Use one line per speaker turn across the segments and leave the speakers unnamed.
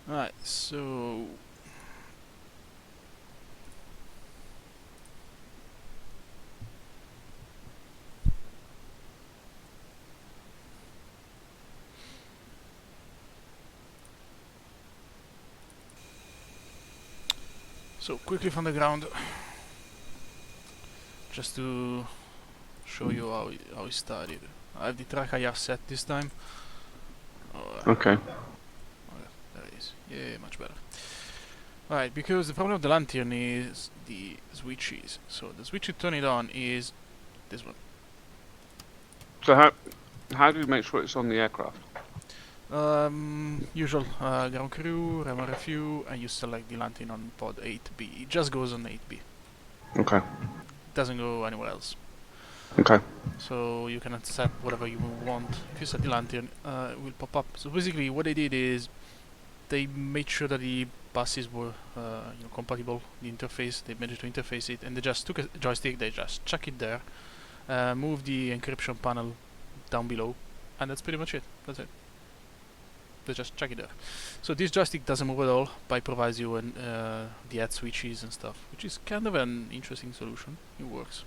Right, so quickly from the ground, just to show you how it started. I have the track IR set this time.
Okay.
There it is. Yeah, much better. Right, because the problem of the lantern is the switches. So the switch to turn it on is this one.
So how do you make sure it's on the aircraft?
Usual ground crew, RFU, and you select the lantern on pod 8B. It just goes on 8B.
Okay.
It doesn't go anywhere else.
Okay.
So you can set whatever you want. If you set the lantern, it will pop up. So basically, what they did is they made sure that the buses were compatible. The interface, they managed to interface it, and they just took a joystick, they just chuck it there, move the encryption panel down below, and that's pretty much it. That's it. They just chuck it there. So this joystick doesn't move at all, but it provides you the add switches and stuff, which is kind of an interesting solution. It works.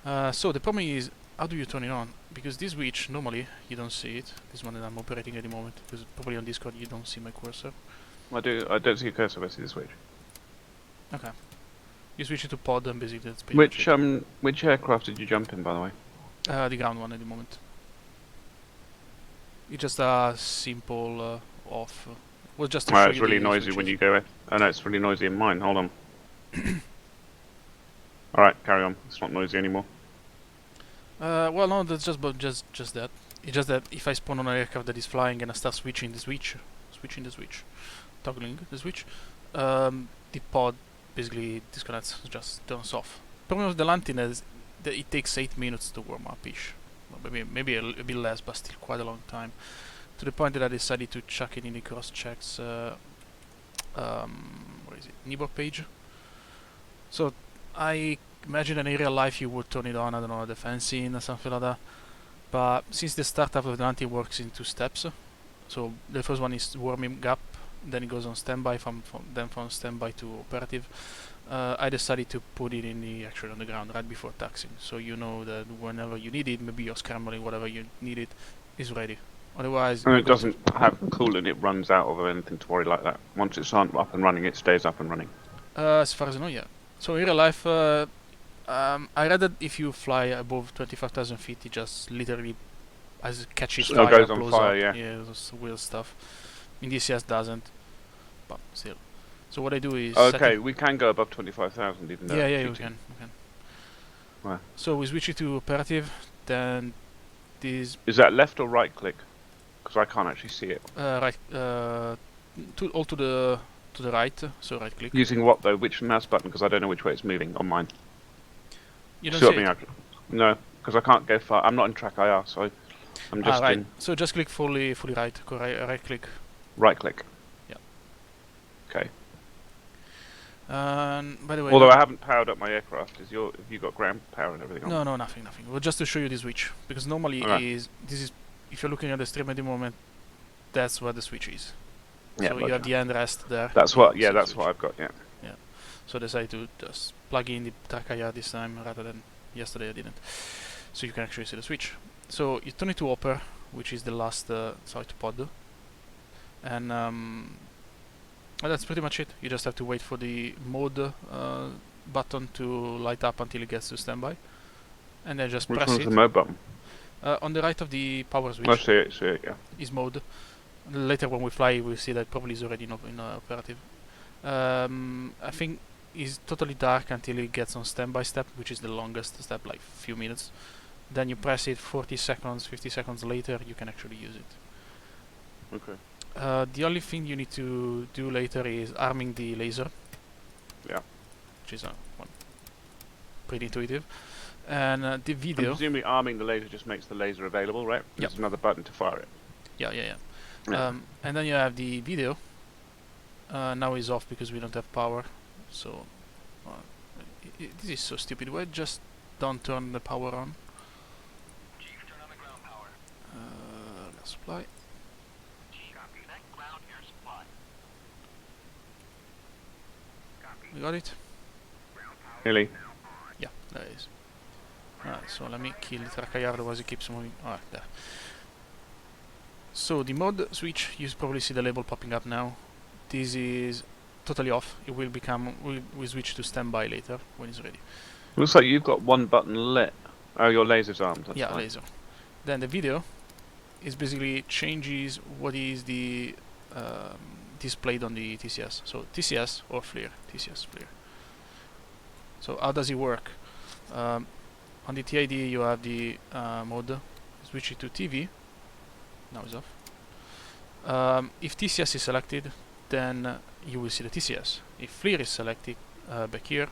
So the problem is, how do you turn it on? Because this switch, normally, you don't see it. This one that I'm operating at the moment, because probably on Discord you don't see my cursor.
I don't see a cursor, but I see the switch.
Okay. You switch it to pod and basically that's pretty much it.
Which aircraft did you jump in, by the way?
The ground one at the moment. It's just a simple off. Was just to show
It's
you
really
the
noisy
switches.
when you go in. Oh no, it's really noisy in mine. Hold on. Alright, carry on. It's not noisy anymore.
Well, no, that's just that. It's just that if I spawn on an aircraft that is flying and I start switching the switch, toggling the switch, the pod basically disconnects, just turns off. Problem with the lantern is that it takes 8 minutes to warm up ish. Well, maybe a bit less, but still quite a long time. To the point that I decided to chuck it in the cross checks. Where is it? Nibor page. So I imagine that in real life you would turn it on, I don't know, the fencing or something like that. But since the startup of the lantern works in 2 steps, so the first one is warming up, then it goes on standby, then from standby to operative. I decided to put it in the actually on the ground right before taxing, so you know that whenever you need it, maybe you're scrambling, whatever you need it is ready. Otherwise,
And it doesn't have coolant it runs out of or anything to worry like that. Once it's up and running, it stays up and running.
as far as I know, yeah. So in real life, I read that if you fly above 25,000 feet, it just literally as it catches fire,
goes on
blows
fire,
up.
yeah.
Those weird stuff. In DCS doesn't, but still. So what I do is
okay, we can go above 25,000 even though.
yeah, we can.
Wow.
So we switch it to operative, then this
Is that left or right click? Because I can't actually see it.
right to the right, so right click.
Using what though? Which mouse button? Because I don't know which way it's moving on mine.
You don't see it?
No, because I can't go far. I'm not in track IR, so I'm just
right.
in.
So just click fully right. Right click.
Right click.
Yeah.
Okay.
By the way,
although I haven't powered up my aircraft, have you got ground power and everything on?
No, nothing. Well, just to show you the switch, because normally this is if you're looking at the stream at the moment, that's where the switch is.
Yeah,
so you have the end rest there.
That's what. Yeah, that's what I've got. Yeah.
Yeah. So I decided to just plug in the Takaya this time rather than yesterday I didn't. So you can actually see the switch. So you turn it to Opera, which is the last sorry, to pod, and that's pretty much it. You just have to wait for the mode button to light up until it gets to standby, and then just press it.
Which one's the mode button?
On the right of the power switch.
I see it, yeah.
Is mode. Later when we fly, we'll see that probably is already in operative. I think it's totally dark until it gets on standby step, which is the longest step, like few minutes. Then you press it 40 seconds, 50 seconds later, you can actually use it.
Okay.
The only thing you need to do later is arming the laser.
Yeah.
Which is pretty intuitive. And the video.
I'm presumably arming the laser just makes the laser available, right? There's another button to fire it.
Yeah. And then you have the video. Now it's off because we don't have power. So this is so stupid. Why just don't turn the power on?
Chief, turn on the ground power.
Let's supply.
Copy that. Ground, here's
we got it.
Really?
Yeah, there it is. Alright, so let me kill the Trakai, otherwise it keeps moving. Alright, there. So the mode switch, you probably see the label popping up now. This is totally off. It will become, we switch to standby later when it's ready.
Looks like you've got one button lit. Oh, your laser's armed. That's
Yeah,
fine.
laser. Then the video is basically changes what is the displayed on the TCS. So TCS or FLIR. TCS, FLIR. So how does it work? On the TID you have the mode. Switch it to TV. Now it's off. If TCS is selected, then you will see the TCS. If FLIR is selected back here,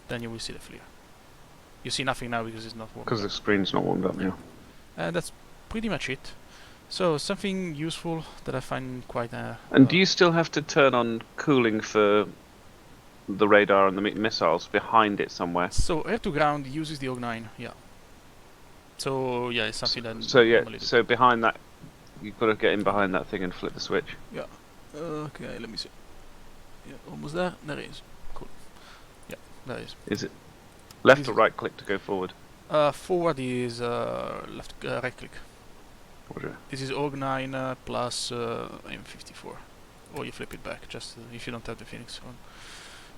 then you will see the FLIR. You see nothing now because it's not warmed
Because
up.
the screen's not warmed up now.
And that's pretty much it. So something useful that I find quite.
And do you still have to turn on cooling for the radar and the missiles behind it somewhere?
So air to ground uses the OG9, yeah. So yeah, it's something that.
So yeah,
normally do.
so behind that, you've got to get in behind that thing and flip the switch.
Okay, let me see. Yeah, almost there. There it is. Cool. Yeah, there it is.
Is it left
Is
or
it-
right click to go forward?
Forward is left, right click.
Roger.
This is OG9 plus M54, or you flip it back just if you don't have the Phoenix on.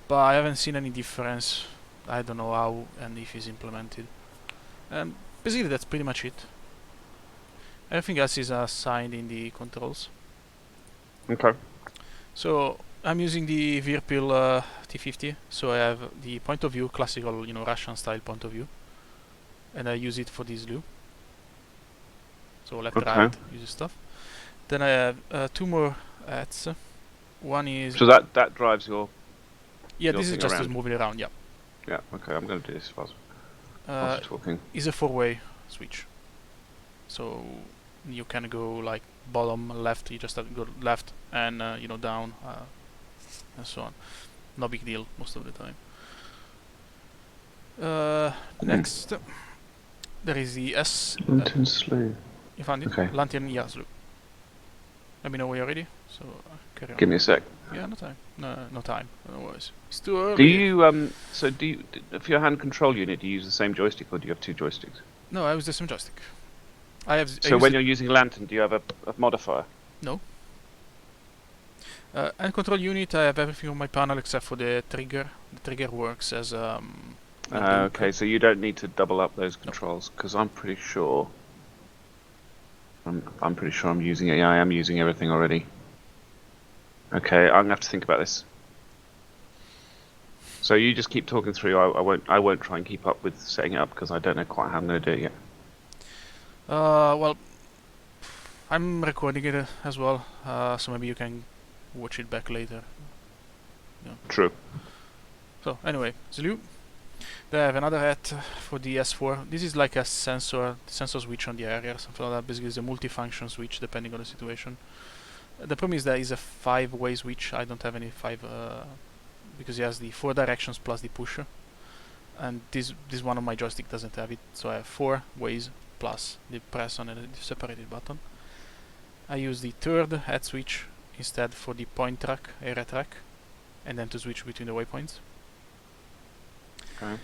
But I haven't seen any difference. I don't know how and if it's implemented. Basically, that's pretty much it. Everything else is assigned in the controls.
Okay.
So I'm using the Virpil T50. So I have the point of view, classical, Russian style point of view, and I use it for this loop. So left,
Okay.
right, use stuff. Then I have two more ads. One is
So that drives your.
yeah,
your
this is
thing
just us
around.
moving around. Yeah,
Yeah. Okay. I'm going to do this whilst
uh,
you're talking.
is a four-way switch. So you can go like bottom, left. You just have to go left and down and so on. No big deal most of the time. Next, there is the S.
Lantern slave.
You found it?
Okay.
Lantern Yazlu. Let me know when you're ready. So carry on.
Give me a sec.
Yeah, no time. No time. No worries. It's too early.
Do you So do you for your hand control unit? Do you use the same joystick or do you have two joysticks?
No, I use the same joystick. I have.
So when you're using Lantern, do you have a modifier?
and control unit, I have everything on my panel except for the trigger. The trigger works as a link.
Okay, so you don't need to double up those controls because I'm pretty sure. I'm pretty sure I'm using it. Yeah, I am using everything already. Okay, I'm gonna have to think about this. So you just keep talking through. I won't try and keep up with setting it up because I don't know quite how I'm gonna do it yet.
Well, I'm recording it as well, so maybe you can watch it back later.
True.
So anyway, Zulu. They have another hat for the S4. This is like a sensor switch on the area, something like that. Basically, it's a multifunction switch depending on the situation. The problem is that it's a 5-way switch. I don't have any 5 because it has the 4 directions plus the pusher, and this one on my joystick doesn't have it. So I have 4 ways plus the press on a separated button. I use the third head switch instead for the point track, area track, and then to switch between the waypoints.
Okay.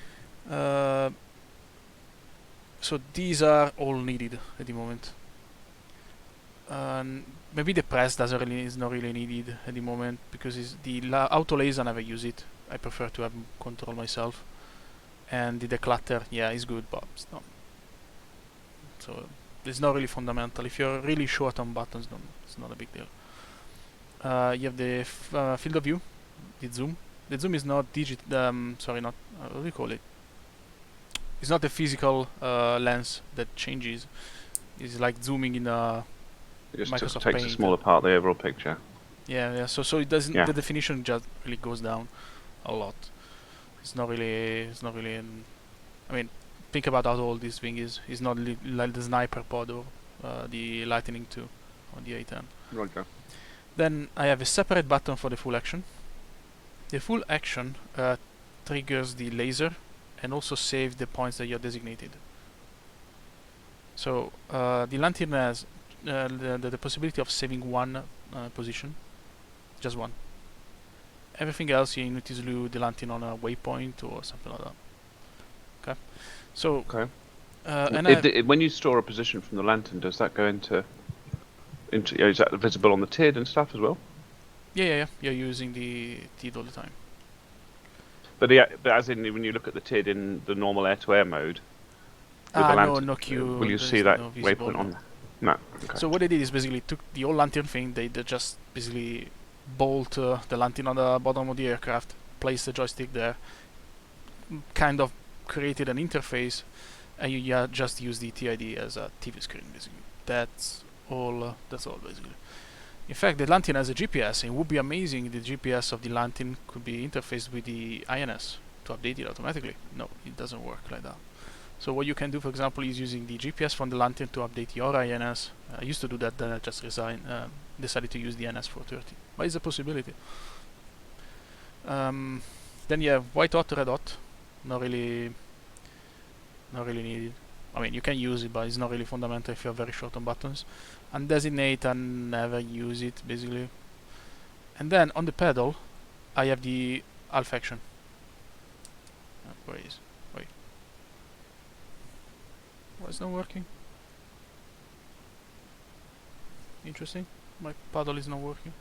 So these are all needed at the moment. Maybe the press is not really needed at the moment because it's the auto laser. I never use it. I prefer to have control myself. And the declutter, yeah, is good, but it's not. So it's not really fundamental. If you're really short on buttons, then it's not a big deal. You have the field of view, the zoom. The zoom is not sorry, not what do you call it? It's not a physical lens that changes. It's like zooming in a
It just
Microsoft
takes a
Paint.
smaller part of the overall picture.
yeah. So it doesn't.
Yeah.
The definition just really goes down a lot. It's not really. I mean, think about how old this thing is. It's not like the sniper pod or the Lightning 2 on the A10.
Roger.
Then I have a separate button for the full action. The full action triggers the laser and also saves the points that you're designated. So the Lantern has the possibility of saving one position, just one, Everything else you need to do the lantern on a waypoint or something like that. Okay. So.
Okay.
And
When you store a position from the lantern, does that go into is that visible on the TID and stuff as well?
yeah. You're using the TID all the time.
But as in when you look at the TID in the normal air-to-air mode with the lantern,
no queue.
will you see that waypoint on? No. Okay.
So what they did is basically took the old lantern thing. They just basically bolt the lantern on the bottom of the aircraft, place the joystick there, kind of created an interface, and you just use the TID as a TV screen. Basically, that's all. That's all basically. In fact, the lantern has a GPS, and it would be amazing if the GPS of the lantern could be interfaced with the INS to update it automatically. No, it doesn't work like that. So what you can do, for example, is using the GPS from the lantern to update your INS. I used to do that, then I just decided to use the NS430. But it's a possibility. Then you have white hot, red hot. Not really needed. I mean, you can use it, but it's not really fundamental if you're very short on buttons. And designate, and never use it, basically. And then on the pedal, I have the half action. Where is? Wait. Why is not working? Interesting. My paddle is not working.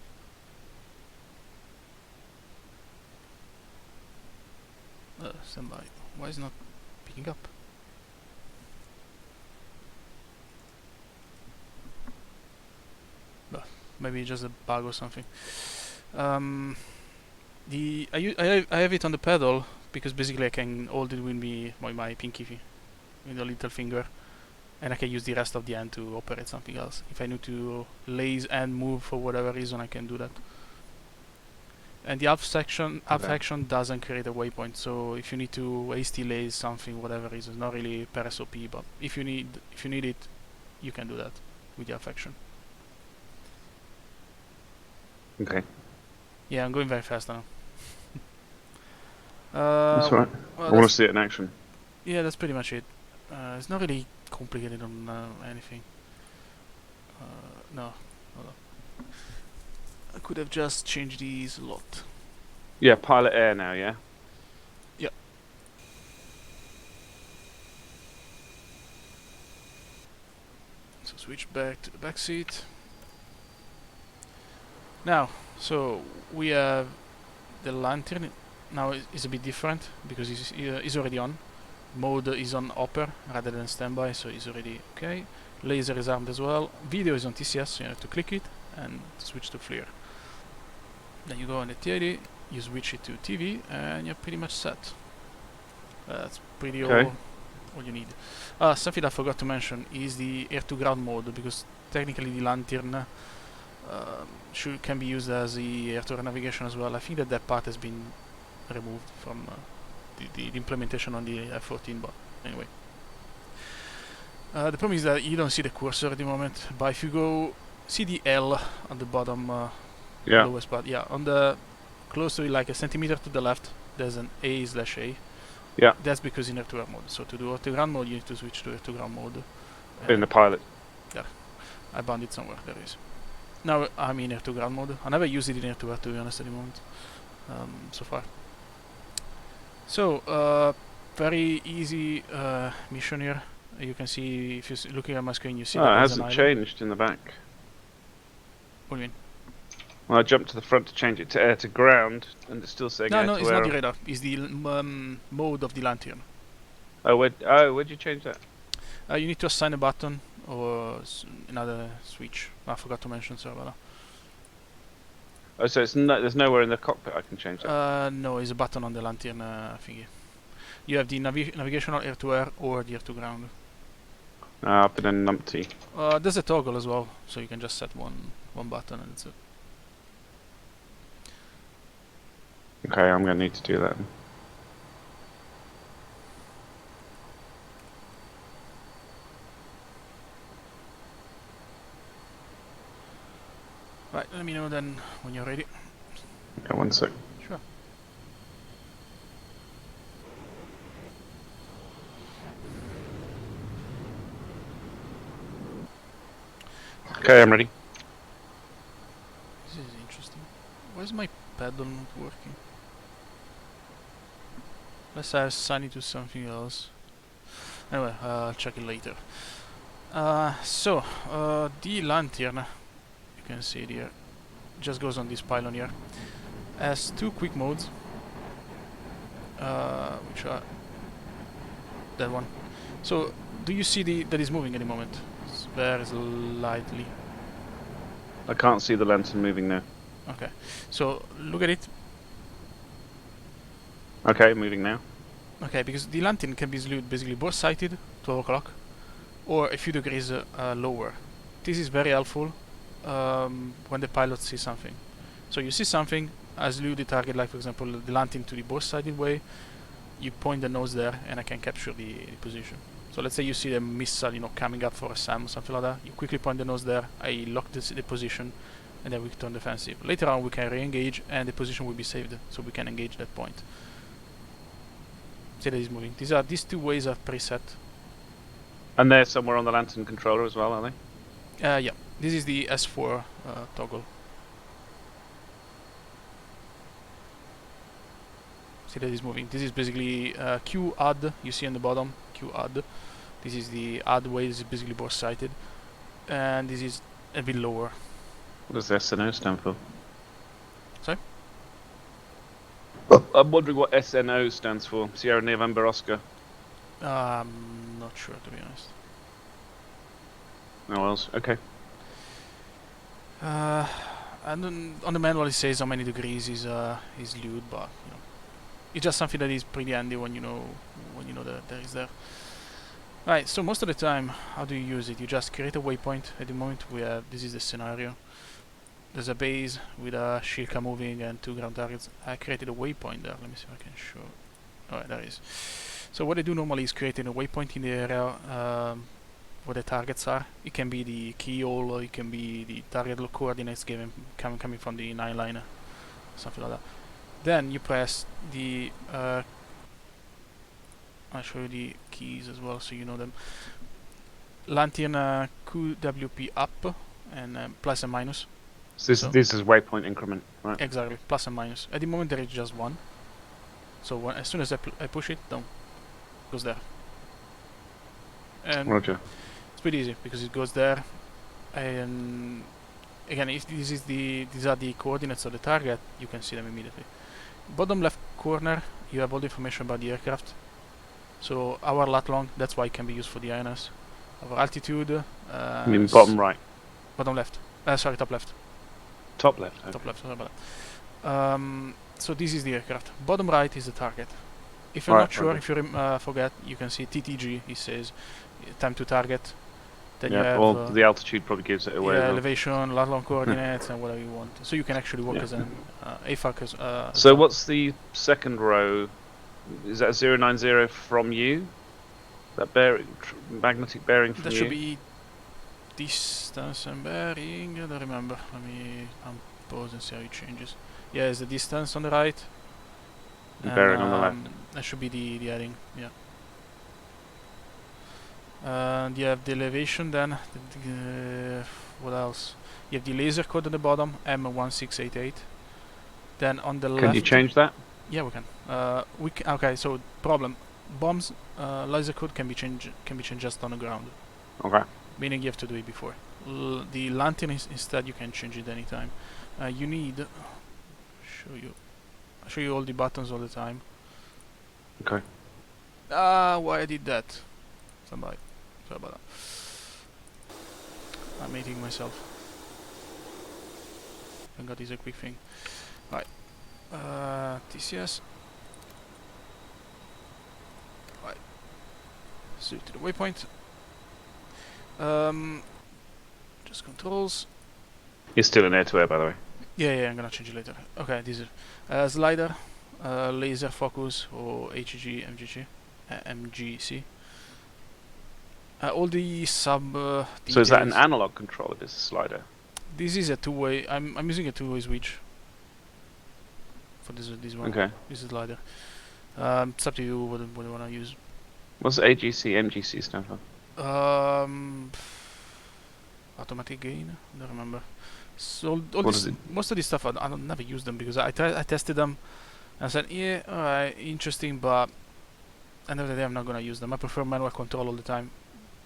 Stand by. Why is it not picking up? Maybe just a bug or something. I have it on the pedal because basically I can hold it with my pinky with a little finger, and I can use the rest of the hand to operate something else. If I need to laze and move for whatever reason, I can do that. And the half action doesn't create a waypoint, so if you need to hasty laze something, whatever reason, it's not really per SOP, but if you need it, you can do that with the half action.
Okay.
Yeah, I'm going very fast now.
That's alright.
Well,
I want to see it in action.
Yeah, that's pretty much it. It's not really complicated on anything. No, hold on. I could have just changed these a lot.
Yeah, pilot air now, yeah?
Yep. So switch back to the back seat. Now, so we have the lantern. Now it's a bit different because it's already on. Mode is on upper rather than standby, so it's already okay. Laser is armed as well. Video is on TCS, so you have to click it and switch to FLIR. Then you go on the TID, you switch it to TV, and you're pretty much set. That's pretty all you need. Something I forgot to mention is the air-to-ground mode, because technically the lantern can be used as the air-to-air navigation as well. I think that part has been removed from the implementation on the F-14, but anyway. The problem is that you don't see the cursor at the moment, but if you go see the L on the bottom lowest part, on the close to it, like a centimeter to the left, there's an A/A.
Yeah.
That's because in air-to-air mode. So to do air-to-ground mode, you need to switch to air-to-ground mode.
In the pilot.
Yeah, I found it somewhere. There is. Now I'm in air-to-ground mode. I never used it in air-to-air, to be honest, at the moment. So far. So very easy mission here. You can see if you're looking at my screen, you see.
It hasn't changed in the back.
What do you mean?
Well, I jumped to the front to change it to air to ground, and it's still saying air to air.
No, it's not the radar. It's the mode of the lantern.
Oh, where'd you change that?
You need to assign a button or another switch. I forgot to mention, sorry about that.
Oh, so there's nowhere in the cockpit I can change that?
No, it's a button on the lantern thingy. You have the navigational air-to-air or the air-to-ground.
I've been in numpty.
There's a toggle as well, so you can just set one button and that's it.
Okay, I'm going to need to do that.
Right, let me know then when you're ready.
Yeah, 1 sec.
Sure.
Okay, I'm ready.
This is interesting. Where's my pedal not working? Let's assign it to something else. Anyway, I'll check it later. The lantern, you can see it here, just goes on this pylon here. Has two quick modes, which are that one. So, do you see that is moving at the moment? It's very slightly.
I can't see the lantern moving now.
Okay, so look at it.
Okay, moving now.
Okay, because the lantern can be slewed basically both sighted, 12 o'clock, or a few degrees lower. This is very helpful when the pilot sees something. So you see something, I slew the target, like for example the lantern to the both sided way, you point the nose there and I can capture the position. So let's say you see a missile, coming up for a SAM or something like that, you quickly point the nose there, I lock the position, and then we turn defensive. Later on we can re-engage and the position will be saved, so we can engage that point. See that is moving. These two ways are preset.
And they're somewhere on the lantern controller as well, are they?
Yeah, this is the S4 toggle. See that is moving. This is basically Q add, you see on the bottom, Q add. This is the add way, this is basically both sighted. And this is a bit lower.
What does SNO stand for?
Sorry?
I'm wondering what SNO stands for. Sierra November Oscar.
I'm not sure, to be honest.
No else. Okay.
And on the manual it says how many degrees is lewd, but it's just something that is pretty handy when you know that there is there. Right. So most of the time, how do you use it? You just create a waypoint. At the moment, this is the scenario. There's a base with a Shilka moving and two ground targets. I created a waypoint there. Let me see if I can show. Alright, there is. So what I do normally is creating a waypoint in the area where the targets are. It can be the keyhole, or it can be the target coordinates given coming from the 9 liner, something like that. Then you press the. I'll show you the keys as well, so you know them. Lantern QWP up and plus and minus.
So this is waypoint increment, right?
Exactly, plus and minus. At the moment there is just one. So as soon as I push it, down goes there. And
Roger.
it's pretty easy because it goes there. And again, if these are the coordinates of the target, you can see them immediately. Bottom left corner, you have all the information about the aircraft. So our lat long, that's why it can be used for the INS. Our altitude.
You mean bottom right?
Bottom left. Sorry, top left.
Top left. Okay.
Top left. Sorry about that. So this is the aircraft. Bottom right is the target. If you're not sure, if you forget, you can see TTG. It says time to target. Then you have
well, the altitude probably gives it away.
Yeah, elevation, lat long coordinates, and whatever you want. So you can actually work as an AFAC as.
So what's the second row? Is that 090 from you? That magnetic bearing from you?
That should be distance and bearing. I don't remember. Let me unpause and see how it changes. Yeah, it's the distance on the right.
And bearing on the left.
That should be the heading. Yeah. And you have the elevation then. What else? You have the laser code at the bottom, M1688. Then on the left.
Can you change that?
Yeah, we can. Okay, so problem. Bombs laser code can be changed just on the ground.
Okay.
Meaning you have to do it before. The lantern instead you can change it anytime. You need show you all the buttons all the time.
Okay.
Why I did that? Sorry about that. I'm hating myself. Thank God, this is a quick thing. Right. TCS. Right. So to the waypoint. Just controls.
It's still an air-to-air, by the way.
Yeah, I'm gonna change it later. Okay, this is slider, laser focus, or HG, MGC. All the sub.
So is that an analog controller? This slider.
This is a two-way. I'm using a two-way switch for this one.
Okay.
This is slider. It's up to you what you wanna use.
What's AGC, MGC stand for?
Automatic gain? I don't remember. So all
What
this,
is it?
most of this stuff, I don't never use them because I tested them and I said, yeah, alright, interesting, but end of the day, I'm not gonna use them. I prefer manual control all the time.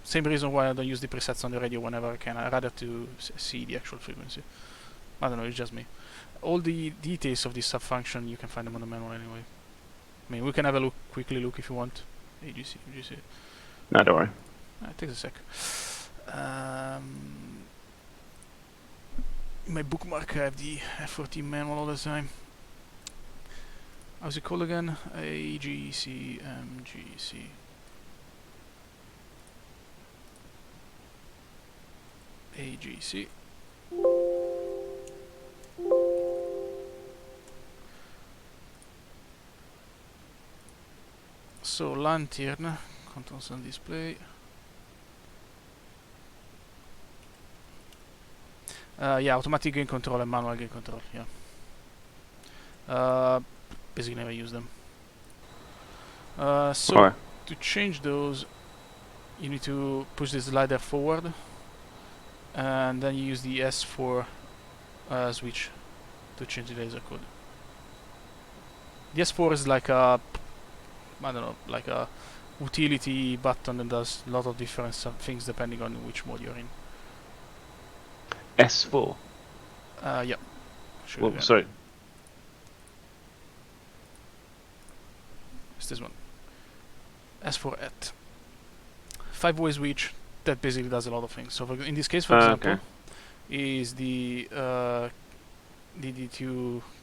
Same reason why I don't use the presets on the radio whenever I can. I rather to see the actual frequency. I don't know, it's just me. All the details of this sub-function, you can find them on the manual anyway. I mean, we can have a look, quickly look if you want. AGC.
No, don't worry.
It takes a sec. In my bookmark, I have the F-14 manual all the time. How's it called again? AGC MGC. AGC. So LANTIRN, controls on display. Yeah, automatic gain control and manual gain control. Yeah. Basically never use them. So
Alright.
to change those, you need to push the slider forward, and then you use the S4 switch to change the laser code. The S4 is like a, I don't know, like a utility button that does a lot of different things depending on which mode you're in.
S4.
Yeah.
Well, sorry.
It's this one. S4 at 5-way switch that basically does a lot of things. So in this case, for example,
Okay.
is the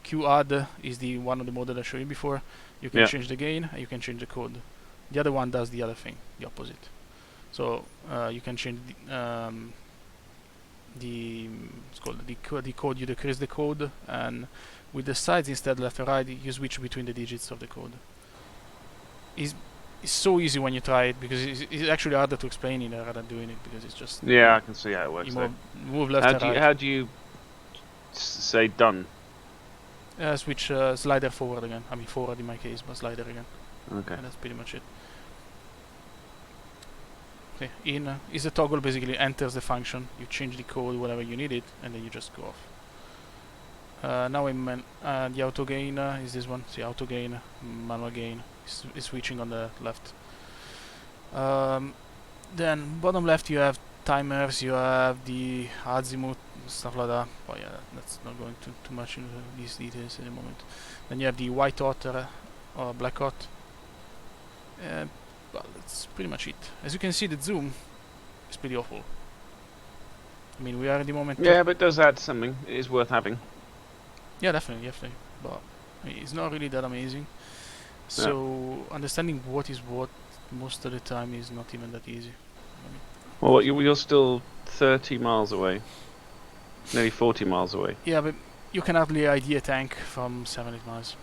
Q add is the one of the mode that I showed you before. You can change the gain and you can change the code. The other one does the other thing, the opposite. So you can change it's called the code. You decrease the code, and with the sides instead left and right, you switch between the digits of the code. It's so easy when you try it because it's actually harder to explain it rather than doing it because it's just
Yeah, I can see how it works.
you move left and right.
How do you say done?
Switch slider forward again. I mean forward in my case, but slider again.
Okay.
And that's pretty much it. Okay, in is a toggle, basically enters the function, you change the code whenever you need it, and then you just go off. Now the auto gain is this one. See, auto gain, manual gain is switching on the left. Then bottom left you have timers, you have the azimuth, stuff like that. But yeah, that's not going too much into these details in a moment. Then you have the white hot or black hot. Well, that's pretty much it. As you can see, the zoom is pretty awful. I mean, we are at the moment.
Yeah, but it does add something. It is worth having.
Yeah, definitely. But I mean, it's not really that amazing. So understanding what is what most of the time is not even that easy.
Well, you're still 30 miles away. Nearly 40 miles away.
Yeah, but you can hardly ID a tank from 7-8 miles.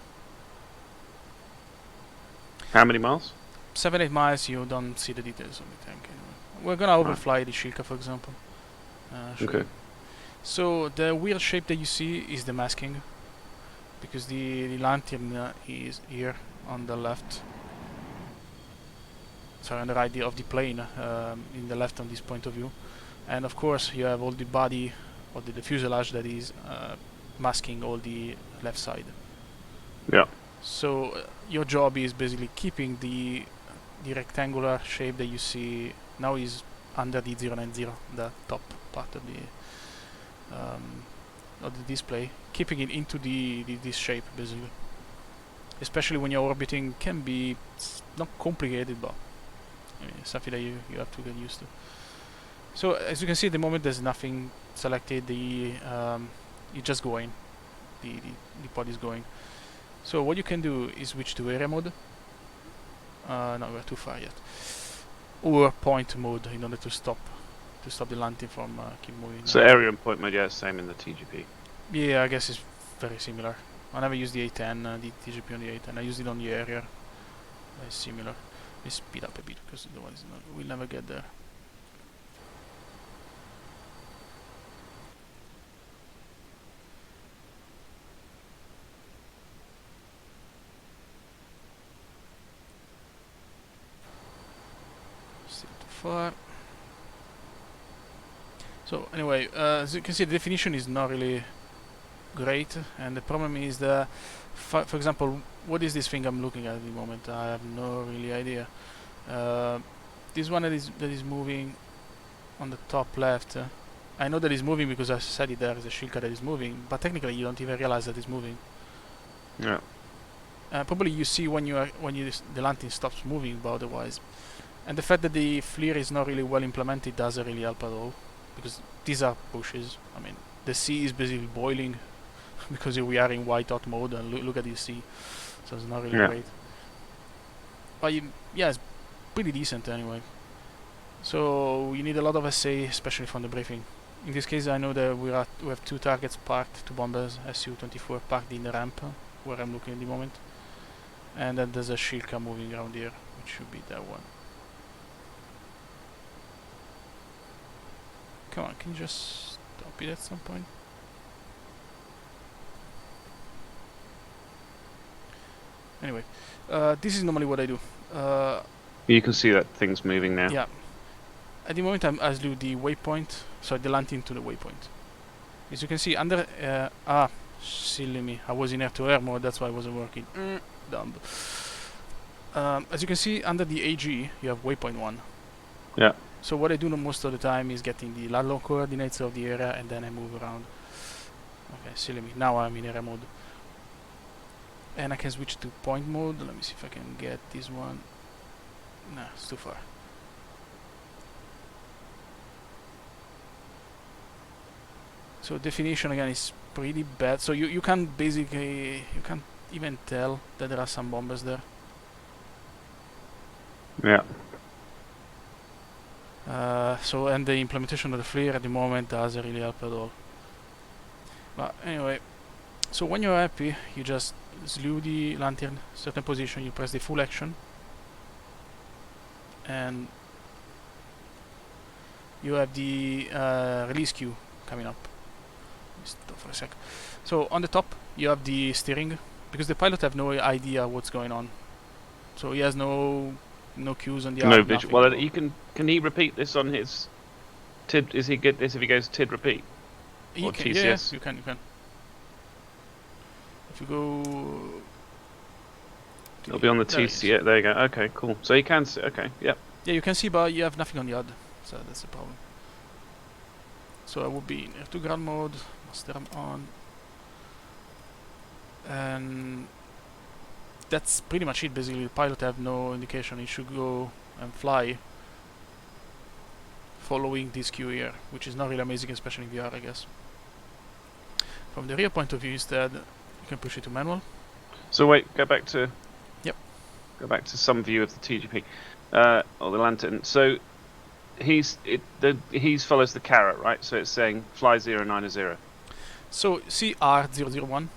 How many miles?
7-8 miles, you don't see the details of the tank anyway. We're gonna overfly the Shilka, for example.
Okay.
So the weird shape that you see is the masking, because the LANTIRN is here on the left. Sorry, on the right of the plane, in the left on this point of view, and of course you have all the body or the fuselage that is masking all the left side.
Yeah.
So your job is basically keeping the rectangular shape that you see now is under the 090, the top part of the display, keeping it into this shape basically. Especially when you're orbiting, can be not complicated, but I mean, something that you have to get used to. So as you can see, at the moment there's nothing selected. You just going, the pod is going. So what you can do is switch to area mode. No, we're too far yet. Or point mode in order to stop the LANTIRN from keep moving.
So area and point mode, yeah, same in the TGP.
Yeah, I guess it's very similar. I never used the A10, the TGP on the A10. I used it on the area. It's similar. Let's speed up a bit because otherwise we'll never get there. Still too far. So anyway, as you can see, the definition is not really great, and the problem is that, for example, what is this thing I'm looking at the moment? I have no really idea. This one that is moving on the top left. I know that it's moving because I said it there is a shield car that is moving, but technically you don't even realize that it's moving.
Yeah.
Probably you see when the lantern stops moving, but otherwise. And the fact that the flare is not really well implemented doesn't really help at all, because these are pushes. I mean, the sea is basically boiling because we are in white hot mode, and look at the sea, so it's not really great. But yeah, it's pretty decent anyway. So you need a lot of SA, especially from the briefing. In this case, I know that we have 2 targets parked, 2 bombers, Su-24 parked in the ramp where I'm looking at the moment, and then there's a shield car moving around here, which should be that one. Come on, can you just stop it at some point? Anyway, this is normally what I do.
You can see that thing's moving now.
Yeah. At the moment, I do the waypoint, so the lantern to the waypoint. As you can see, under silly me, I was in air-to-air mode, that's why it wasn't working. Dumb. As you can see, under the AG, you have waypoint 1.
Yeah.
So what I do most of the time is getting the lat long coordinates of the area, and then I move around. Okay, silly me. Now I'm in area mode. And I can switch to point mode. Let me see if I can get this one. Nah, it's too far. So definition again is pretty bad. So you can't even tell that there are some bombers there.
Yeah.
So and the implementation of the flare at the moment doesn't really help at all. But anyway, so when you're happy, you just slew the lantern certain position. You press the full action, and you have the release queue coming up. Stop for a sec. So on the top you have the steering, because the pilot have no idea what's going on. So he has no cues on the
no visual. Well, can he repeat this on his TID? Is he get this if he goes TID repeat?
Or TCS? Yeah, you can. If you go,
it'll be on the TCS. Yeah, there you go. Okay, cool. So he can see. Okay, yeah.
Yeah, you can see, but you have nothing on the HUD, so that's the problem. So I will be in F2 ground mode, master on, and that's pretty much it. Basically, the pilot have no indication. He should go and fly following this queue here, which is not really amazing, especially in VR, I guess. From the rear point of view, instead, you can push it to manual.
So wait, go back to.
Yep.
Go back to some view of the TGP, or the lantern. So he follows the carrot, right? So it's saying fly 090.
So see R001.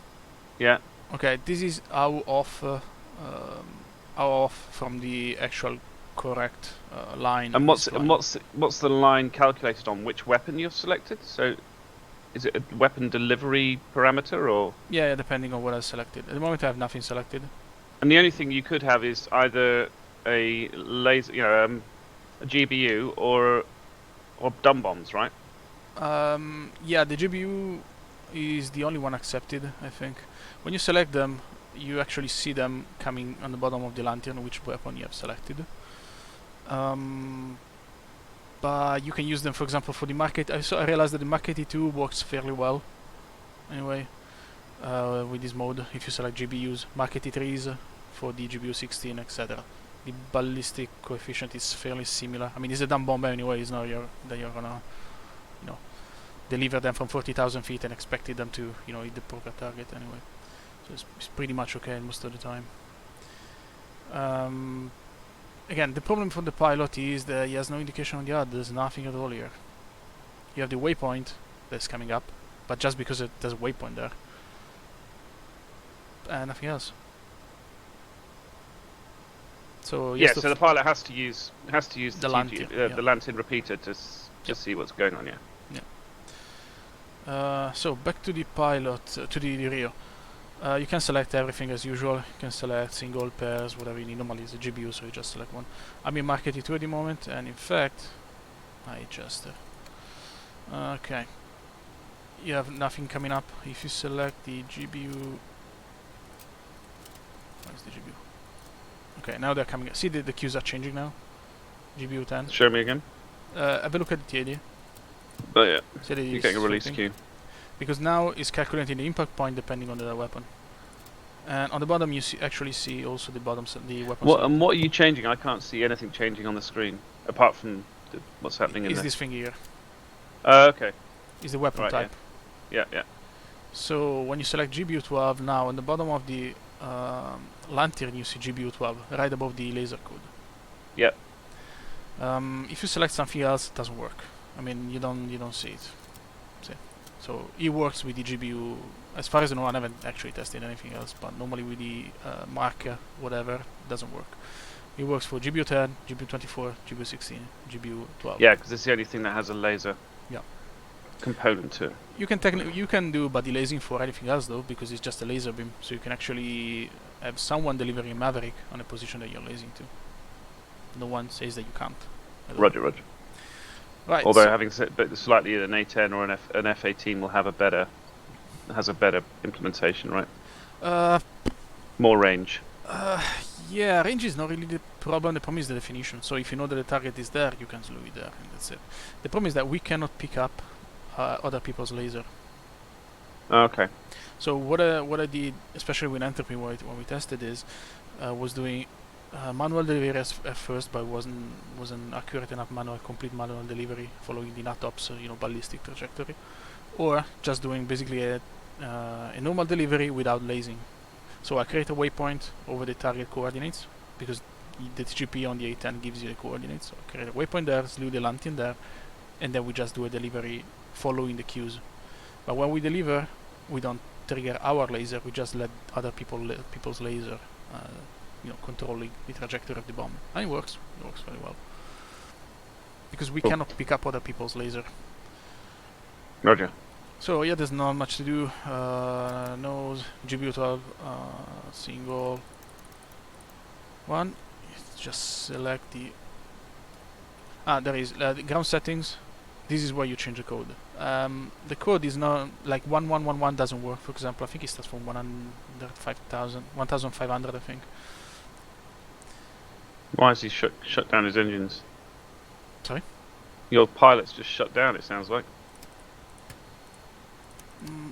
Yeah.
Okay, this is how off from the actual correct line.
And what's the line calculated on? Which weapon you've selected? So, is it a weapon delivery parameter or?
Yeah, depending on what I selected. At the moment, I have nothing selected.
And the only thing you could have is either a laser, a GBU or dumb bombs, right?
Yeah, the GBU is the only one accepted, I think. When you select them, you actually see them coming on the bottom of the lantern, which weapon you have selected. But you can use them, for example, for the Mark 8. I realized that the Mark 82 works fairly well. Anyway, with this mode, if you select GBUs, Mark 83s for the GBU 16, etc. The ballistic coefficient is fairly similar. I mean, it's a dumb bomber anyway. It's not that you're gonna, deliver them from 40,000 feet and expected them to, hit the proper target anyway. So it's pretty much okay most of the time. Again, the problem for the pilot is that he has no indication on the HUD. There's nothing at all here. You have the waypoint that's coming up, but just because there's a waypoint there, and nothing else. So
yeah, so the pilot has to use the
lantern,
the lantern repeater to see what's going on. Yeah.
So back to the pilot, to the rear. You can select everything as usual. You can select single, pairs, whatever you need. Normally it's a GBU, so you just select one. I'm in Mark 82 at the moment, and in fact, I just Okay. You have nothing coming up. If you select the GBU... Where's the GBU? Okay, now they're coming. See the queues are changing now? GBU 10.
Show me again.
Have a look at the TAD.
Oh yeah,
See the
you're getting a release
swapping?
queue.
Because now it's calculating the impact point depending on the weapon. And on the bottom you actually see also the bottom the weapon.
What are you changing? I can't see anything changing on the screen apart from what's happening in
is
there.
this thing here.
Okay.
Is the weapon
Right,
type.
Yeah.
So when you select GBU 12 now on the bottom of the lantern you see GBU 12 right above the laser code.
Yep.
If you select something else, it doesn't work. I mean, you don't see it. See? So it works with the GBU. As far as I know, I haven't actually tested anything else, but normally with the marker, whatever, it doesn't work. It works for GBU 10, GBU 24, GBU 16, GBU 12.
Yeah, because it's the only thing that has a laser.
Yeah.
Component to it.
You can do body lasing for anything else though, because it's just a laser beam. So you can actually have someone delivering a Maverick on a position that you're lasing to. No one says that you can't.
Roger.
Right.
Although
so
having said, but slightly an A10 or an F-18 will have a better implementation, right? More range.
Yeah, range is not really the problem. The problem is the definition. So if you know that the target is there, you can slow it there, and that's it. The problem is that we cannot pick up other people's laser.
Okay.
So what I did, especially with Entropy when we tested this, was doing manual delivery at first, but wasn't accurate enough complete manual delivery following the NATOPS, ballistic trajectory, or just doing basically a normal delivery without lasing. So I create a waypoint over the target coordinates because the TGP on the A10 gives you the coordinates. So I create a waypoint there, slew the lantern there, and then we just do a delivery following the cues. But when we deliver, we don't trigger our laser. We just let other people's laser, controlling the trajectory of the bomb, and it works. It works very well because we cannot pick up other people's laser.
Roger.
So yeah, there's not much to do. Nose, GBU 12, single one. Just select the. There is the ground settings. This is where you change the code. The code is not like 1111 doesn't work. For example, I think it starts from 1500, I think.
Why has he shut down his engines?
Sorry?
Your pilot's just shut down. It sounds like.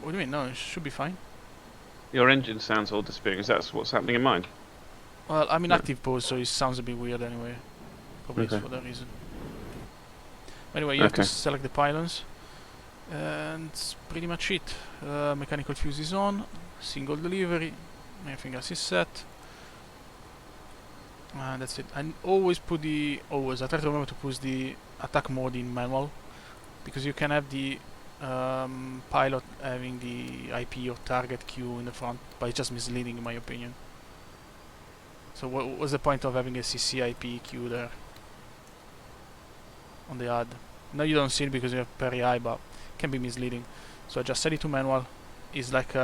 What do you mean? No, it should be fine.
Your engine sounds all disappearing. Is that what's happening in mine?
Well, I'm in active pose, so it sounds a bit weird anyway. Probably it's for that reason. Anyway, you have to select the pylons, and that's pretty much it. Mechanical fuse is on, single delivery, everything else is set, and that's it. I always I try to remember to put the attack mode in manual, because you can have the pilot having the IP or target queue in the front, but it's just misleading in my opinion. So what was the point of having a CCIP queue there on the ad? Now you don't see it because you have very high, but it can be misleading. So I just set it to manual. It's like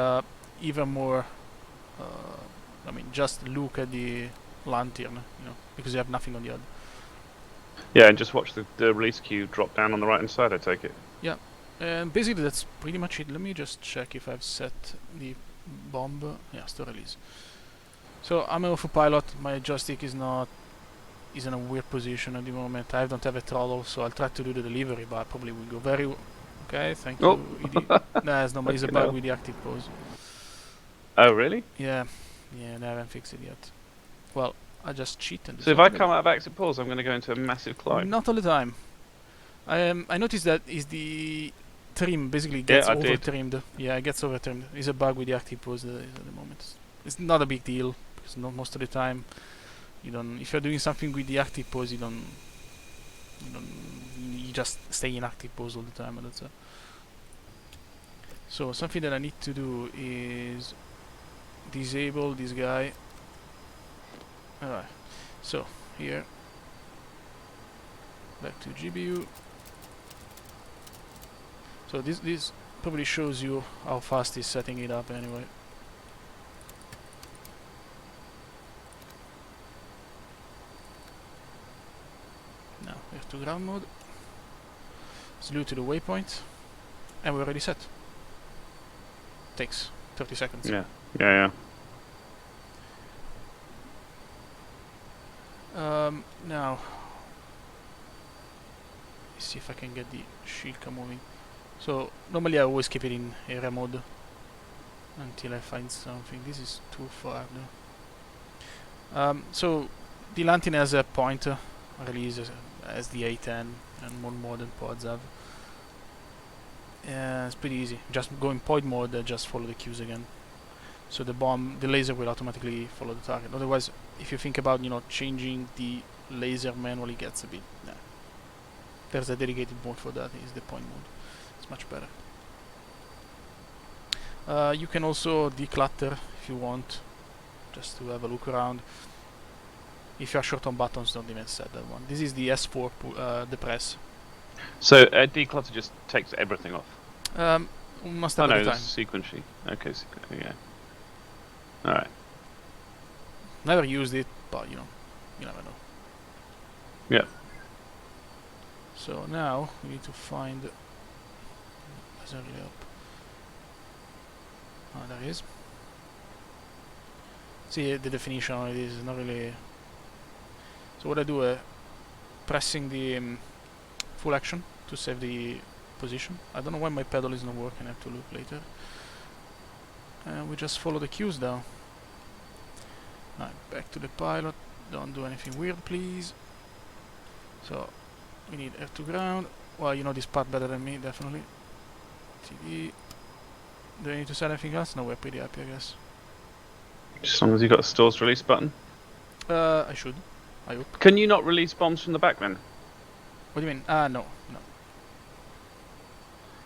even more. Just look at the lantern, because you have nothing on the ad.
Yeah, and just watch the release queue drop down on the right hand side. I take it.
Yeah, and basically that's pretty much it. Let me just check if I've set the bomb. Yeah, still release. So I'm an autopilot. My joystick is in a weird position at the moment. I don't have a throttle, so I'll try to do the delivery, but I probably will go very. Okay, thank you. Nah, it's normal. It's a bug with the active pose.
Oh really?
Yeah, I haven't fixed it yet. Well, I just cheat and.
So if I come out of active pause, I'm going to go into a massive climb.
Not all the time. I noticed that is the trim basically gets over trimmed. Yeah, it gets over trimmed. It's a bug with the active pose at the moment. It's not a big deal because most of the time you don't. If you're doing something with the active pose, you just stay in active pose all the time, and that's it. So something that I need to do is disable this guy. Alright. So here, back to GBU. So this probably shows you how fast he's setting it up anyway. Now we have to ground mode. Salute to the waypoint, and we're already set. Takes 30 seconds.
Yeah. Yeah.
Now, let's see if I can get the Shilka moving. So normally I always keep it in area mode until I find something. This is too far now. So the Lantern has a pointer release as the A10 and more modern pods have. It's pretty easy. Just go in point mode, just follow the cues again. So the laser will automatically follow the target. Otherwise, if you think about changing the laser manually, gets a bit. Nah. There's a dedicated mode for that. Is the point mode. It's much better. You can also declutter if you want, just to have a look around. If you are short on buttons, don't even set that one. This is the S4 the press.
So declutter just takes everything off.
Must have
no,
the time.
that's sequentially. Okay, yeah. All right.
Never used it, but you never know.
Yeah.
So now we need to find. Doesn't really help. Oh, there it is. See, the definition on it is not really. So what I do, pressing the full action to save the position. I don't know why my pedal is not working. I have to look later. And we just follow the cues down. Now back to the pilot. Don't do anything weird, please. So we need air to ground. Well, you know this part better than me, definitely. TD. Do I need to set anything else? No, we're pretty happy, I guess.
Just as long as you got a stores release button.
I should. I hope.
Can you not release bombs from the back then?
What do you mean? No.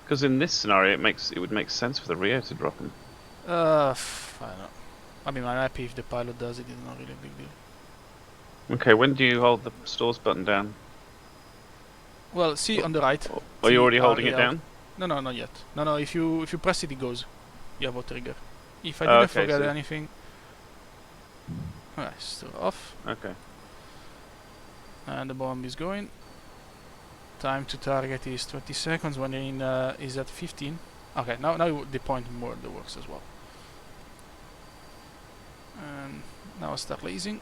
Because in this scenario, it would make sense for the Rio to drop them.
I don't know. I mean, I'm happy if the pilot does it. It's not really a big deal.
Okay, when do you hold the stores button down?
Well, see on the right.
Are you already holding it down?
No, not yet. No. If you press it, it goes. You have a trigger. If I didn't forget anything. Alright, still off.
Okay.
And the bomb is going. Time to target is 20 seconds. When is at 15. Okay, now the point mode works as well. And now I start lasing.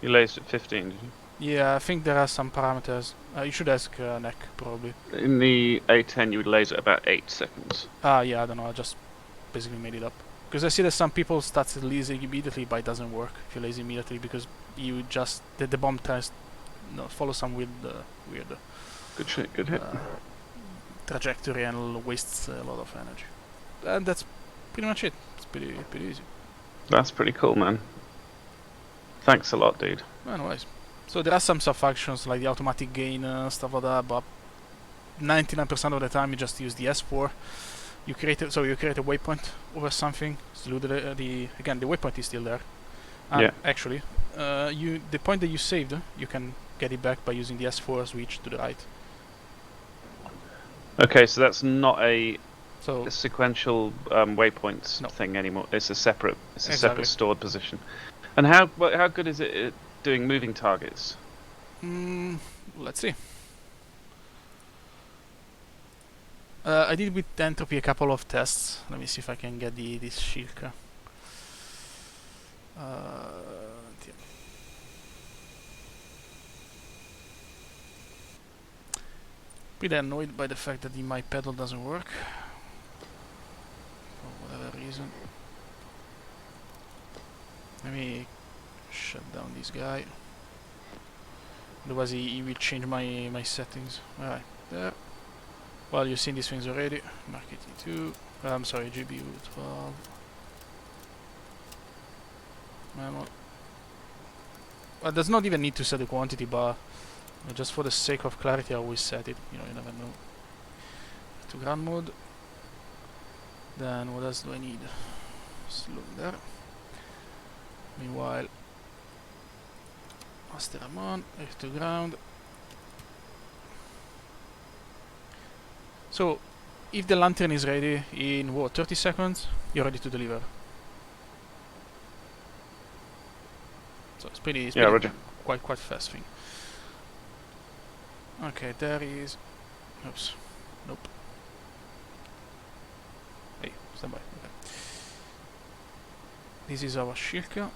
You lased at 15, did you?
Yeah, I think there are some parameters. You should ask Nick, probably.
In the A10, you would laser at about 8 seconds.
Yeah, I don't know. I just basically made it up. Because I see that some people start lasing immediately, but it doesn't work if you laser immediately because you just the bomb tries follow some weird
Good shit, good hit.
Trajectory and wastes a lot of energy. And that's pretty much it. It's pretty easy.
That's pretty cool, man. Thanks a lot, dude.
Anyways, so there are some sub-functions like the automatic gain stuff like that, but 99% of the time you just use the S4. You create a waypoint over something. So again, the waypoint is still there.
Yeah.
Actually, the point that you saved, you can get it back by using the S4 switch to the right.
Okay, so that's not a
So
sequential waypoints
No.
thing anymore. It's a separate
Exactly.
stored position. And how good is it at doing moving targets?
let's see. I did with entropy a couple of tests. Let me see if I can get this Shilka. Pretty annoyed by the fact that my pedal doesn't work for whatever reason. Let me shut down this guy. Otherwise he will change my settings. Alright, there. Well, you've seen these things already. Market E2. I'm sorry, GBU 12. Manual. Well, does not even need to set the quantity, but just for the sake of clarity, I always set it. You never know. To ground mode. Then what else do I need? Slow there. Meanwhile, master on, F to ground. So, if the lantern is ready in 30 seconds, you're ready to deliver. So it's pretty,
Roger.
quite fast thing. Okay, there is. Oops. Nope. Hey, stand by. Okay. This is our Shilka.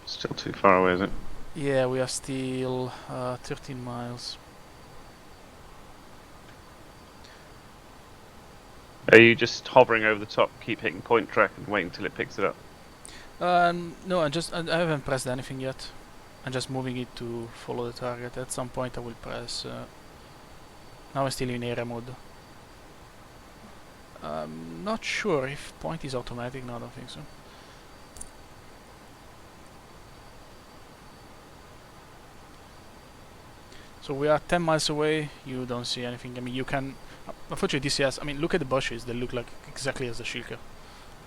Still too far away, is it?
Yeah, we are still 13 miles.
Are you just hovering over the top, keep hitting point track and waiting until it picks it up?
No, I haven't pressed anything yet. I'm just moving it to follow the target. At some point I will press. Now I'm still in area mode. I'm not sure if point is automatic. No, I don't think so. So we are 10 miles away. You don't see anything. I mean, you can. Unfortunately, DCS. I mean, look at the bushes. They look like exactly as the Shilka,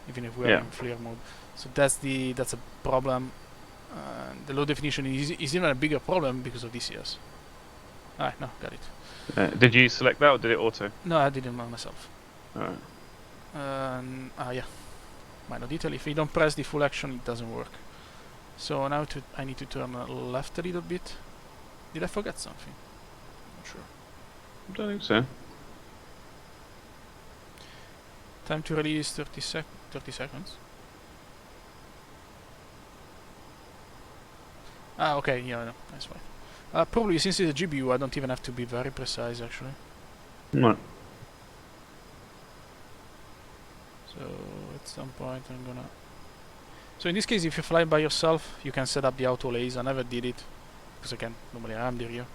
even if we are in flare mode. So that's a problem. The low definition is even a bigger problem because of DCS. Ah, no, got it.
Did you select that or did it auto?
No, I didn't myself.
Alright.
Yeah. Minor detail. If you don't press the full action, it doesn't work. So now I need to turn left a little bit. Did I forget something? Not sure.
I don't think so.
Time to release 30 seconds. Ah, okay, yeah, no, that's fine. Probably since it's a GBU, I don't even have to be very precise, actually.
No.
So, at some point I'm gonna... So in this case, if you fly by yourself, you can set up the auto lays. I never did it, because again, normally I am the rear.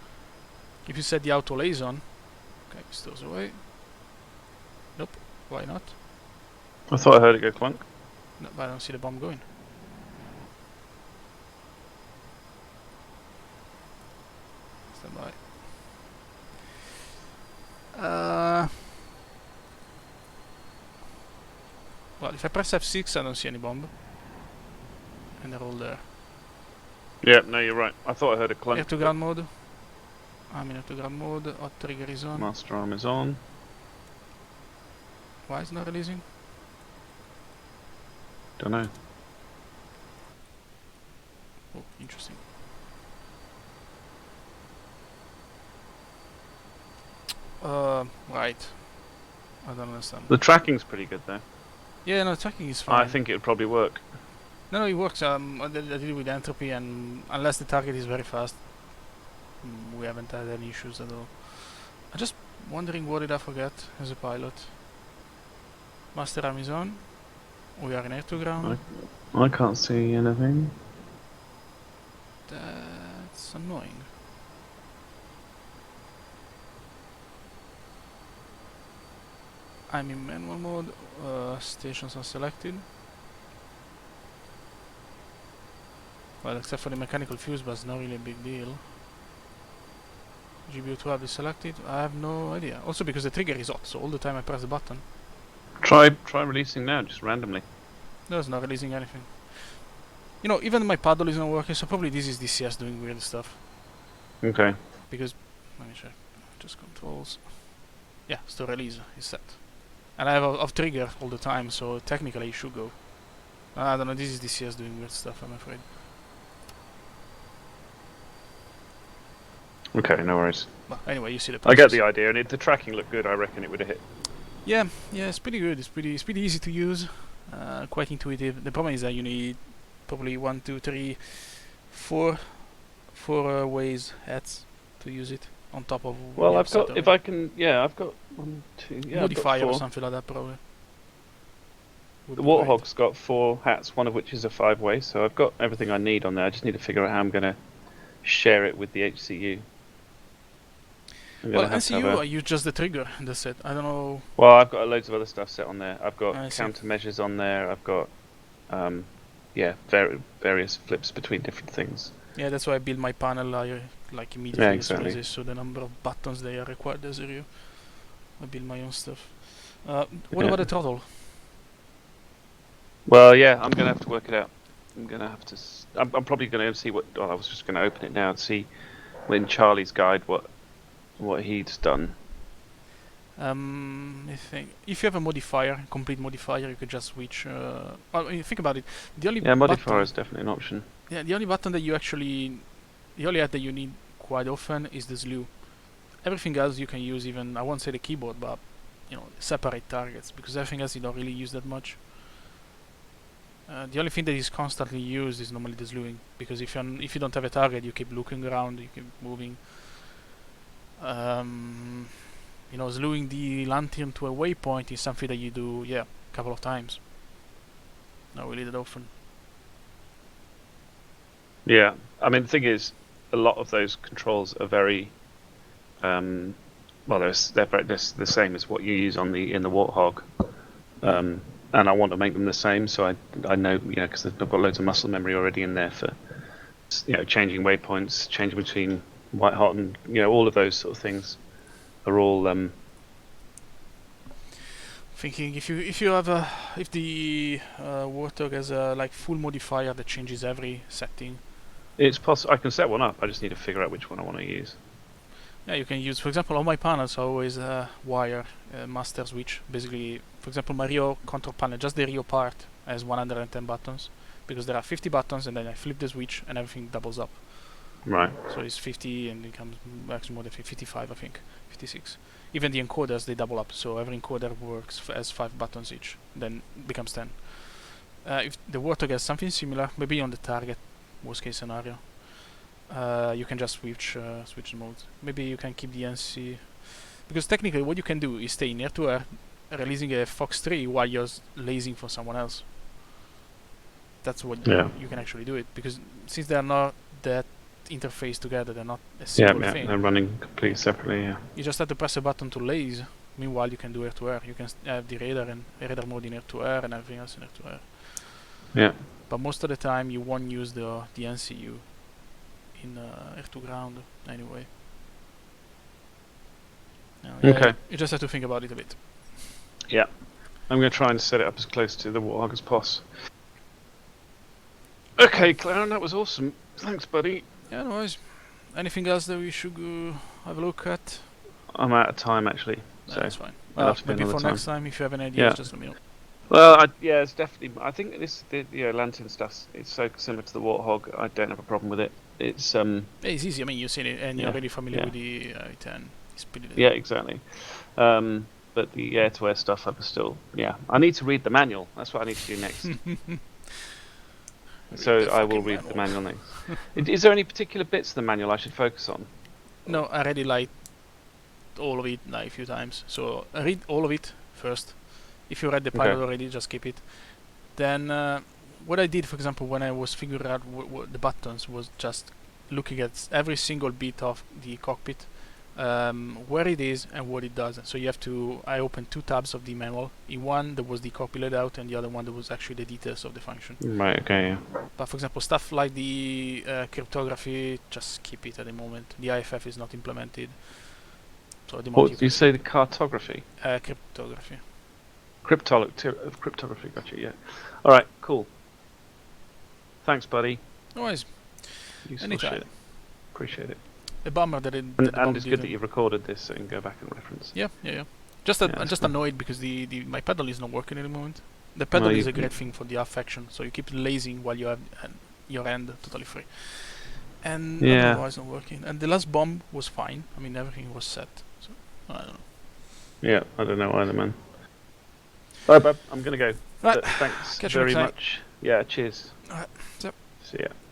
If you set the auto lays on... Okay, stores away. Nope, why not?
I thought I heard it go clunk.
No, but I don't see the bomb going. Stand by. Well, if I press F6, I don't see any bomb. And they're all there.
Yeah, no, you're right. I thought I heard a clunk.
Air to ground mode. I'm in air to ground mode. Hot trigger is on.
Master arm is on.
Why is it not releasing?
Don't know.
Oh, interesting. Right. I don't understand.
The tracking's pretty good though.
Yeah, no, tracking is fine.
I think it would probably work.
No, it works. I did it with entropy, and unless the target is very fast, we haven't had any issues at all. I'm just wondering what did I forget as a pilot. Master arm is on. We are in air to ground.
I can't see anything.
That's annoying. I'm in manual mode. Stations are selected. Well, except for the mechanical fuse, but it's not really a big deal. GBU 12 is selected. I have no idea. Also because the trigger is hot, so all the time I press the button.
Try releasing now, just randomly.
No, it's not releasing anything. You know, even my paddle is not working, so probably this is DCS doing weird stuff.
Okay.
Because, let me check. Just controls. Yeah, still release is set. And I have off trigger all the time, so technically it should go. I don't know, this is DCS doing weird stuff, I'm afraid.
Okay, no worries.
But anyway, you see the
I get
process.
the idea, and if the tracking looked good, I reckon it would have hit.
Yeah, it's pretty good. It's pretty easy to use. Quite intuitive. The problem is that you need probably 1, 2, 3, 4 ways heads to use it on top of.
Well, I've got if I can. Yeah, I've got 1, 2. Yeah,
modifier or something like that probably.
The Warthog's got 4 hats, one of which is a 5-way, so I've got everything I need on there. I just need to figure out how I'm going to share it with the HCU.
Well, NCU, I use just the trigger, that's it. I don't know.
Well, I've got loads of other stuff set on there. I've got countermeasures on there. I've got, various flips between different things.
Yeah, that's why I build my panel like immediately as soon as I saw the number of buttons they are required as a review. I build my own stuff. What about the throttle?
Well, yeah, I'm gonna have to work it out. I'm gonna have to. I'm probably gonna see what. Well, I was just gonna open it now and see, in Charlie's guide, what he'd done.
I think if you have a modifier, complete modifier, you could just switch. Well, I mean, think about it. The only
modifier is definitely an option.
Yeah, the only button that you actually The only head that you need quite often is the slew. Everything else you can use, even I won't say the keyboard, but separate targets, because everything else you don't really use that much. The only thing that is constantly used is normally the slewing, because if you don't have a target, you keep looking around, you keep moving. Slewing the lantern to a waypoint is something that you do, a couple of times. Not really that often.
Yeah, I mean the thing is, a lot of those controls are very, they're the same as what you use in the Warthog, and I want to make them the same. So I know, because I've got loads of muscle memory already in there for, changing waypoints, changing between white hot and all of those sort of things are all.
Thinking if the Warthog has a full modifier that changes every setting.
It's possible I can set one up. I just need to figure out which one I want to use.
Yeah, you can use, for example, on my panels I always wire master switch. Basically, for example, my Rio control panel, just the Rio part, has 110 buttons, because there are 50 buttons, and then I flip the switch and everything doubles up.
Right.
So it's 50 and it becomes actually more than 55, I think, 56. Even the encoders, they double up, so every encoder works as 5 buttons each, then becomes 10. If the Warthog has something similar, maybe on the target, worst case scenario, you can just switch the modes. Maybe you can keep the NC, because technically what you can do is stay near to air, releasing a Fox 3 while you're lasing for someone else. That's what you can actually do it, because since they are not that interface together, they're not a single thing.
They're running completely separately. Yeah.
You just have to press a button to laze. Meanwhile, you can do air to air. You can have the radar and radar mode in air to air and everything else in air to air.
Yeah.
But most of the time, you won't use the NCU in air to ground anyway.
Okay.
You just have to think about it a bit.
Yeah. I'm going to try and set it up as close to the Warthog as possible. Okay, Clown, that was awesome. Thanks, buddy.
Yeah, no worries. Anything else that we should have a look at?
I'm out of time, actually. So
that's fine.
maybe
for next time, if you have any ideas, just let me know.
Well, it's definitely. I think the lantern stuff. It's so similar to the Warthog. I don't have a problem with it. It's
It's easy. I mean, you've seen it, and you're really familiar with the 10. It's pretty.
Yeah, exactly. But the air-to-air stuff, I'm still. Yeah, I need to read the manual. That's what I need to do next. So I will read the manual next. Is there any particular bits of the manual I should focus on?
No, I read it all of it a few times. So I read all of it first. If you read the pilot already, just keep it. Then what I did, for example, when I was figuring out what the buttons, was just looking at every single bit of the cockpit, where it is and what it does. So you have to. I opened 2 tabs of the manual. In one there was the cockpit layout, and the other one there was actually the details of the function.
Right. Okay. Yeah.
But for example, stuff like the cryptography, just keep it at the moment. The IFF is not implemented. So at the moment.
What did you say? The cartography.
Cryptography.
Cryptography. Gotcha. Yeah. All right. Cool. Thanks, buddy.
No worries. Anytime.
Shit. Appreciate it.
A bummer that it.
And it's good that you've recorded this so you can go back and reference.
Yeah. I'm just annoyed because my pedal is not working at the moment. The pedal is a great thing for the aft action, so you keep lasing while you have your hand totally free. And otherwise not working. And the last bomb was fine. I mean, everything was set. So I don't know.
Yeah, I don't know either, man. Alright, bub, I'm gonna go.
Right.
Thanks
Catch you
very
next time.
much. Yeah, cheers.
Alright. Yep.
See ya.